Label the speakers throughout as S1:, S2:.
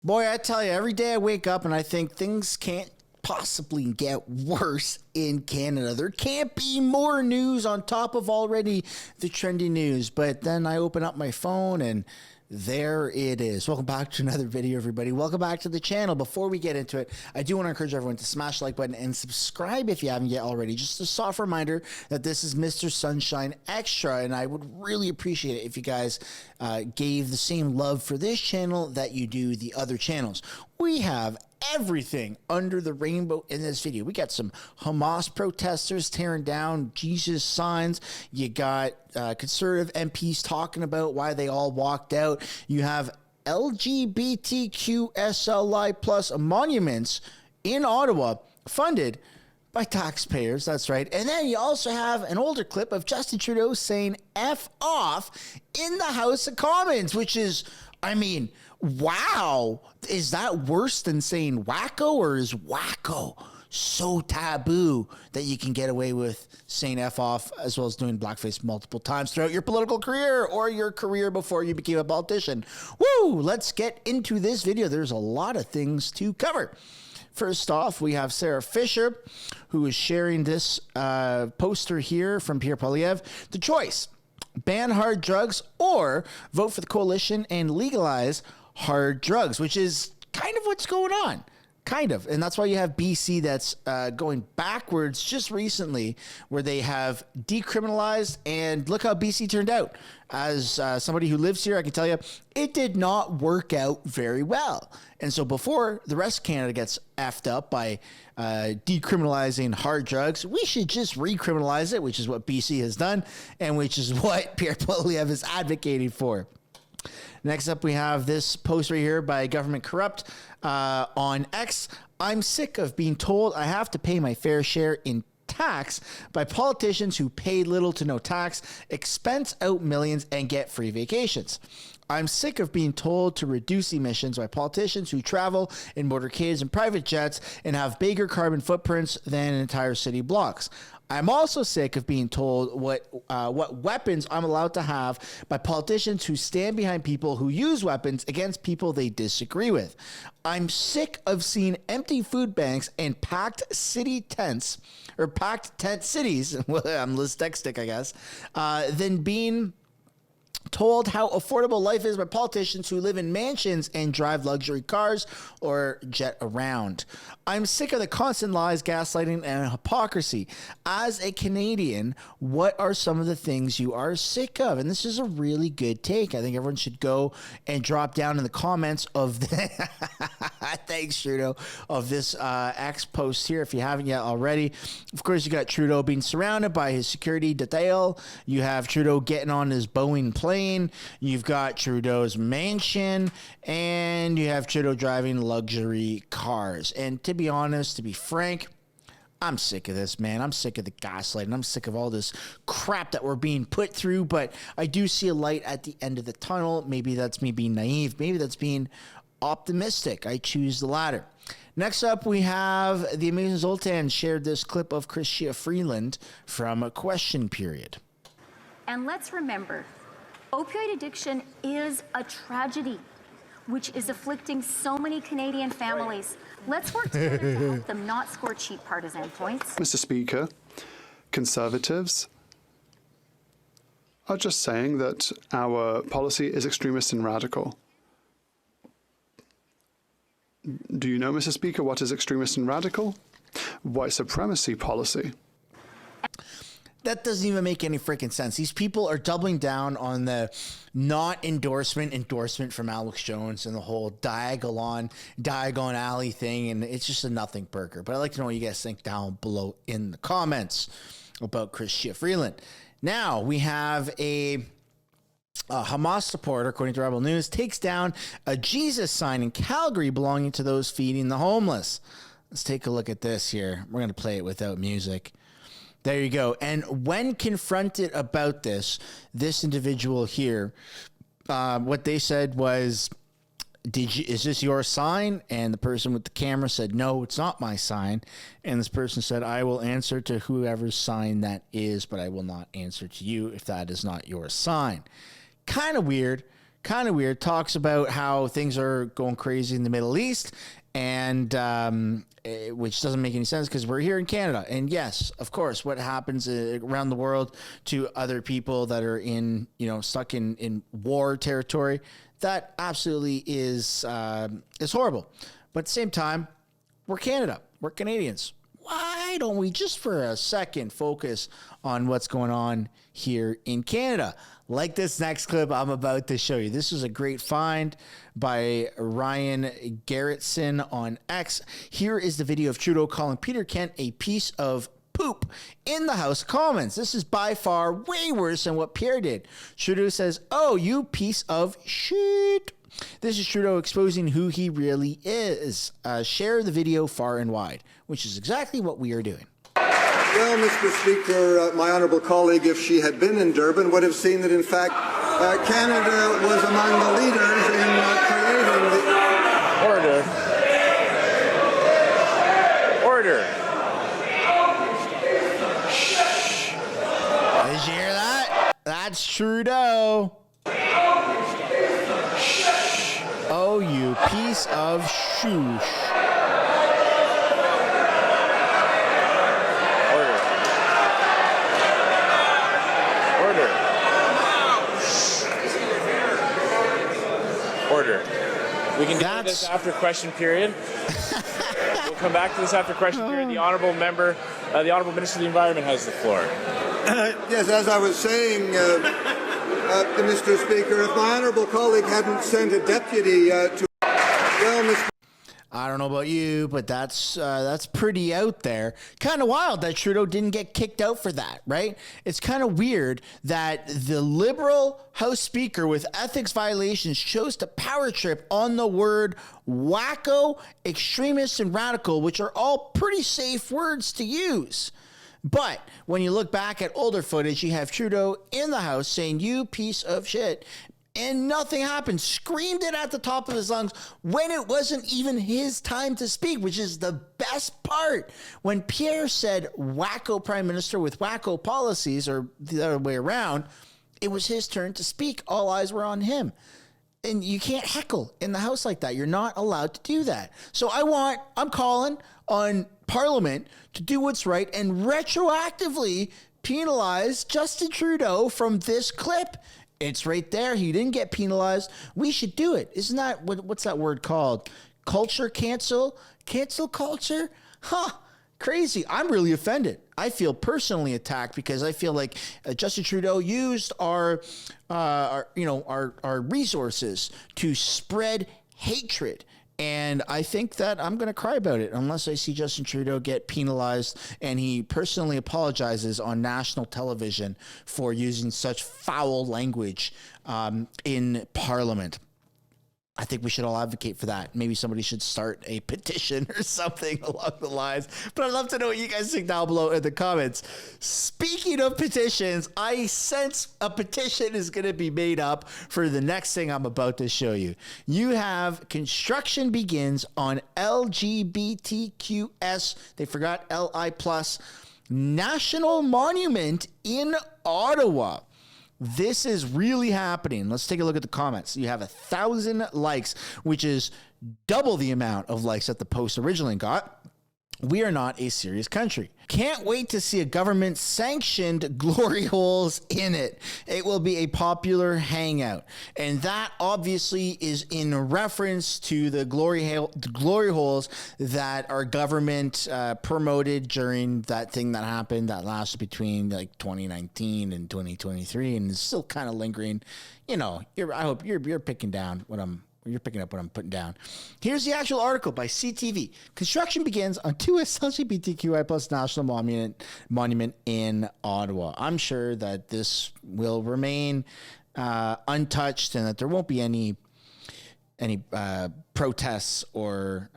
S1: Boy, I tell you, every day I wake up and I think things can't possibly get worse in Canada. There can't be more news on top of already the trendy news. But then I open up my phone and there it is. Welcome back to another video, everybody. Welcome back to the channel. Before we get into it, I do want to encourage everyone to smash the like button and subscribe if you haven't yet already. Just a soft reminder that this is Mr. Sunshine Extra, and I would really appreciate it if you guys gave the same love for this channel that you do the other channels. We have everything under the rainbow in this video. We got some Hamas protesters tearing down Jesus signs. You got conservative MPs talking about why they all walked out. You have LGBTQ SLI plus monuments in Ottawa funded by taxpayers. That's right. And then you also have an older clip of Justin Trudeau saying F off in the House of Commons, which is, I mean, wow. Is that worse than saying wacko, or is wacko so taboo that you can get away with saying F off as well as doing blackface multiple times throughout your political career or your career before you became a politician? Woo! Let's get into this video. There's a lot of things to cover. First off, we have Sarah Fisher, who is sharing this poster here from Pierre poilievre. The choice: ban hard drugs or vote for the coalition and legalize hard drugs, which is kind of what's going on. Kind of. And that's why you have BC that's going backwards just recently, where they have decriminalized, and look how BC turned out. As somebody who lives here, I can tell you, it did not work out very well. And so before the rest of Canada gets effed up by decriminalizing hard drugs, we should just recriminalize it, which is what BC has done, and which is what Pierre poilievre is advocating for. Next up, we have this post right here by Government Corrupt on X. I'm sick of being told I have to pay my fair share in tax by politicians who pay little to no tax, expense out millions, and get free vacations. I'm sick of being told to reduce emissions by politicians who travel in motorcades and private jets and have bigger carbon footprints than entire city blocks. I'm also sick of being told what weapons I'm allowed to have by politicians who stand behind people who use weapons against people they disagree with. I'm sick of seeing empty food banks and packed city tents, or packed tent cities. I'm dyslexic, I guess. Than being told how affordable life is by politicians who live in mansions and drive luxury cars or jet around. I'm sick of the constant lies, gaslighting, and hypocrisy. As a Canadian, what are some of the things you are sick of? And this is a really good take. I think everyone should go and drop down in the comments of the thanks, Trudeau, of this X post here if you haven't yet already. Of course, you got Trudeau being surrounded by his security detail. You have Trudeau getting on his Boeing plane. You've got Trudeau's mansion, and you have Trudeau driving luxury cars. And to be honest, to be frank, I'm sick of this, man. I'm sick of the gaslighting. I'm sick of all this crap that we're being put through, but I do see a light at the end of the tunnel. Maybe that's me being naive. Maybe that's being optimistic. I choose the latter. Next up, we have the amazing Zoltan shared this clip of Crystia Freeland from a question period.
S2: And let's remember, opioid addiction is a tragedy which is afflicting so many Canadian families. Let's work together to help them not score cheap partisan points.
S3: Mr. Speaker, Conservatives are just saying that our policy is extremist and radical. Do you know, Mr. Speaker, what is extremist and radical? White supremacy policy.
S1: That doesn't even make any freaking sense. These people are doubling down on the not endorsement from Alex Jones and the whole Diagon Alley thing, and it's just a nothing burger. But I'd like to know what you guys think down below in the comments about Crystia Freeland. Now, we have a Hamas supporter, according to Rebel News, takes down a Jesus sign in Calgary belonging to those feeding the homeless. Let's take a look at this here. We're going to play it without music. There you go. And when confronted about this individual here, what they said was, is this your sign? And the person with the camera said, no, it's not my sign. And this person said, I will answer to whoever's sign that is, but I will not answer to you if that is not your sign. Kind of weird, kind of weird. Talks about how things are going crazy in the Middle East, and which doesn't make any sense because we're here in Canada. And yes, of course, what happens around the world to other people that are in, stuck in war territory, that absolutely is horrible. But at the same time, we're Canada. We're Canadians. Why don't we just for a second focus on what's going on here in Canada? Like this next clip I'm about to show you. This is a great find by Ryan Garrettson on X. Here is the video of Trudeau calling Peter Kent a piece of poop in the House of Commons. This is by far way worse than what Pierre did. Trudeau says, "Oh, you piece of shit." This is Trudeau exposing who he really is. Share the video far and wide, which is exactly what we are doing.
S4: Well, Mr. Speaker, my honourable colleague, if she had been in Durban, would have seen that, in fact, Canada was among the leaders in creating the...
S5: Order.
S1: Did you hear that? That's Trudeau. Oh, you piece of shoosh.
S5: Order. We can do this after question period. We'll come back to this after question period. The honourable member, the honourable Minister of the Environment has the floor.
S4: Yes, as I was saying, Mr. Speaker, if my honourable colleague hadn't sent a deputy to... Well, Mr.
S1: I don't know about you, but that's pretty out there. Kind of wild that Trudeau didn't get kicked out for that, right? It's kind of weird that the Liberal House Speaker with ethics violations chose to power trip on the word wacko, extremist, and radical, which are all pretty safe words to use. But when you look back at older footage, you have Trudeau in the House saying, "You piece of shit," and nothing happened. Screamed it at the top of his lungs when it wasn't even his time to speak, which is the best part. When Pierre said wacko prime minister with wacko policies, or the other way around, it was his turn to speak. All eyes were on him. And you can't heckle in the House like that. You're not allowed to do that. So I'm calling on Parliament to do what's right and retroactively penalize Justin Trudeau from this clip. It's right there. He didn't get penalized. We should do it. Isn't that, what's that word called? Culture cancel? Cancel culture? Huh. Crazy. I'm really offended. I feel personally attacked because I feel like Justin Trudeau used our resources to spread hatred. And I think that I'm going to cry about it unless I see Justin Trudeau get penalized and he personally apologizes on national television for using such foul language in Parliament. I think we should all advocate for that. Maybe somebody should start a petition or something along the lines. But I'd love to know what you guys think down below in the comments. Speaking of petitions, I sense a petition is going to be made up for the next thing I'm about to show you. You have construction begins on LGBTQS. They forgot LI+. National Monument in Ottawa. This is really happening. Let's take a look at the comments. You have 1,000 likes, which is double the amount of likes that the post originally got. We are not a serious country. Can't wait to see a government-sanctioned glory holes in it. It will be a popular hangout. And that obviously is in reference to the glory holes that our government promoted during that thing that happened that lasted between like 2019 and 2023 and is still kind of lingering. You know, I hope you're picking down what you're picking up what I'm putting down. Here's the actual article by CTV. Construction begins on 2S LGBTQI plus national monument in Ottawa. I'm sure that this will remain untouched and that there won't be any protests or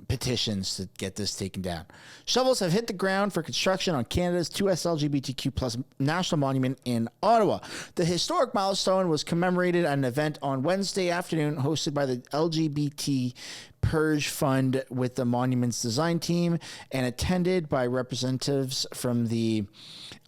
S1: petitions to get this taken down. Shovels have hit the ground for construction on Canada's 2S LGBTQ plus national monument in Ottawa. The historic milestone was commemorated at an event on Wednesday afternoon hosted by the LGBT Purge Fund with the monument's design team and attended by representatives from the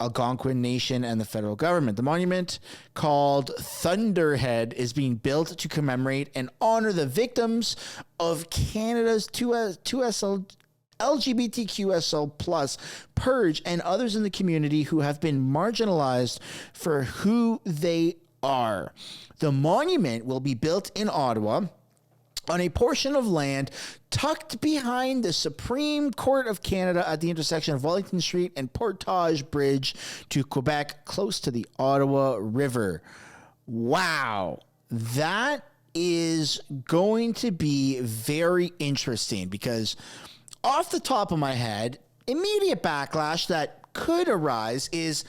S1: Algonquin Nation and the federal government. The monument, called Thunderhead, is being built to commemorate and honor the victims of Canada's 2S LGBTQSL plus purge and others in the community who have been marginalized for who they are. The monument will be built in Ottawa on a portion of land tucked behind the Supreme Court of Canada at the intersection of Wellington Street and Portage Bridge to Quebec, close to the Ottawa River. Wow, that is going to be very interesting because off the top of my head, immediate backlash that could arise is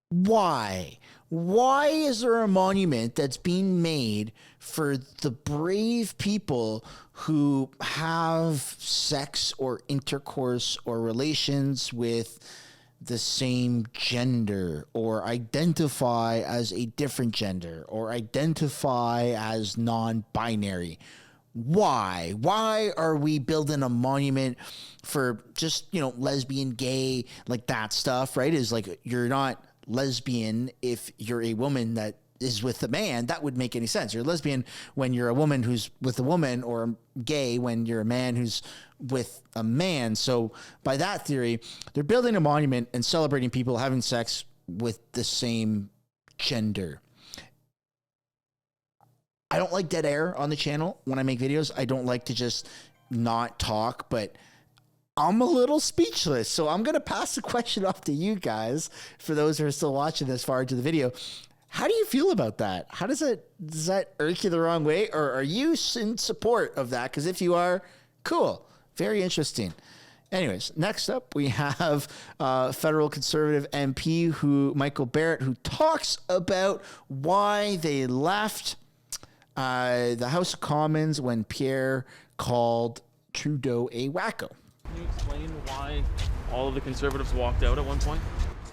S1: why? Why is there a monument that's being made for the brave people who have sex or intercourse or relations with the same gender or identify as a different gender or identify as non-binary? Why? Why are we building a monument for just, lesbian, gay, like that stuff, right? Is like, you're not lesbian if you're a woman that is with a man. That would make any sense. You're a lesbian when you're a woman who's with a woman, or gay when you're a man who's with a man. So by that theory, they're building a monument and celebrating people having sex with the same gender. I don't like dead air on the channel when I make videos. I don't like to just not talk, but I'm a little speechless. So I'm going to pass the question off to you guys, for those who are still watching this far into the video. How do you feel about that? How does that irk you the wrong way? Or are you in support of that? Because if you are, cool. Very interesting. Anyways, next up, we have federal conservative MP Michael Barrett, who talks about why they left the House of Commons when Pierre called Trudeau a wacko.
S6: Can you explain why all of the Conservatives walked out at one point?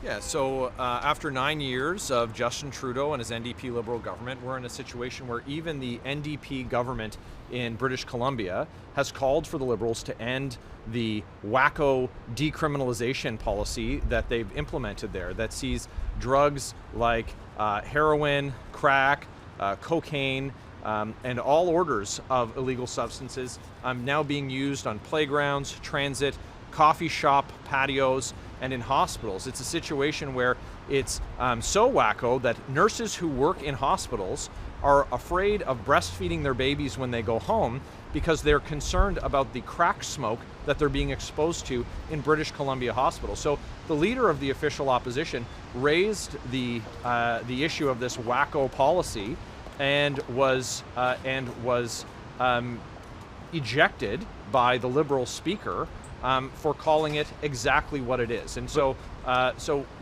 S7: Yeah, so after 9 years of Justin Trudeau and his NDP Liberal government, we're in a situation where even the NDP government in British Columbia has called for the Liberals to end the wacko decriminalization policy that they've implemented there that sees drugs like heroin, crack, cocaine, and all orders of illegal substances now being used on playgrounds, transit, coffee shop patios, and in hospitals. It's a situation where it's so wacko that nurses who work in hospitals are afraid of breastfeeding their babies when they go home because they're concerned about the crack smoke that they're being exposed to in British Columbia hospitals. So the leader of the official opposition raised the issue of this wacko policy and was ejected by the Liberal speaker for calling it exactly what it is. And so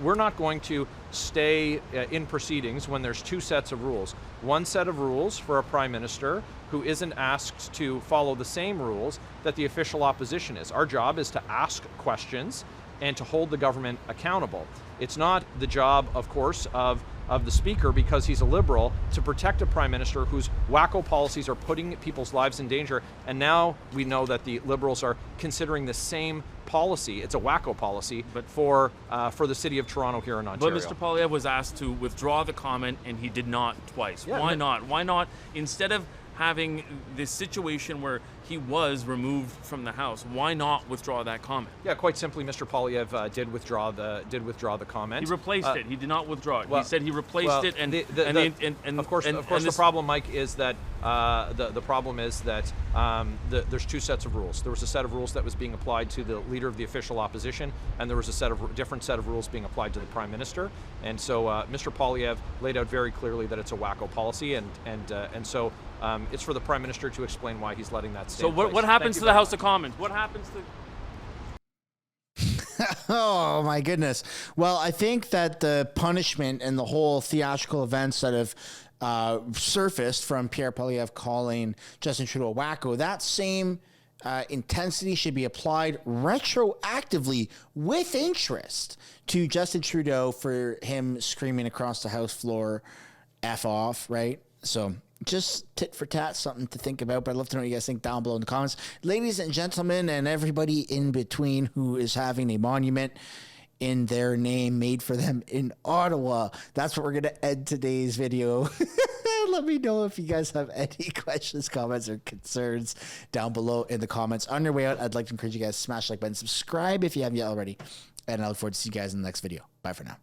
S7: we're not going to stay in proceedings when there's two sets of rules. One set of rules for a prime minister who isn't asked to follow the same rules that the official opposition is. Our job is to ask questions and to hold the government accountable. It's not the job, of course, of the speaker, because he's a Liberal, to protect a prime minister whose wacko policies are putting people's lives in danger. And now we know that the Liberals are considering the same policy. It's a wacko policy, but for the city of Toronto here in Ontario.
S6: But Mr. Poilievre was asked to withdraw the comment, and he did not twice.
S7: Yeah,
S6: Why not? Why not, instead of having this situation where he was removed from the House, why not withdraw that comment?
S7: Yeah, quite simply, Mr. Poilievre did withdraw the comment.
S6: He replaced it. He did not withdraw it.
S7: Well,
S6: he said he replaced it, and
S7: of course, the problem, Mike, is that the problem is that there's two sets of rules. There was a set of rules that was being applied to the leader of the official opposition, and there was a different set of rules being applied to the prime minister. And so Mr. Poilievre laid out very clearly that it's a wacko policy, and so it's for the prime minister to explain why he's letting that stand.
S6: So what happens to the House of Commons? What happens to...
S1: Oh my goodness. Well, I think that the punishment and the whole theatrical events that have surfaced from Pierre Poilievre calling Justin Trudeau a wacko, that same intensity should be applied retroactively with interest to Justin Trudeau for him screaming across the House floor, F off, right? So just tit for tat, something to think about. But I'd love to know what you guys think down below in the comments. Ladies and gentlemen, and everybody in between who is having a monument in their name made for them in Ottawa. That's what we're going to end today's video. Let me know if you guys have any questions, comments, or concerns down below in the comments. On your way out, I'd like to encourage you guys to smash the like button, subscribe if you haven't yet already, and I look forward to see you guys in the next video. Bye for now.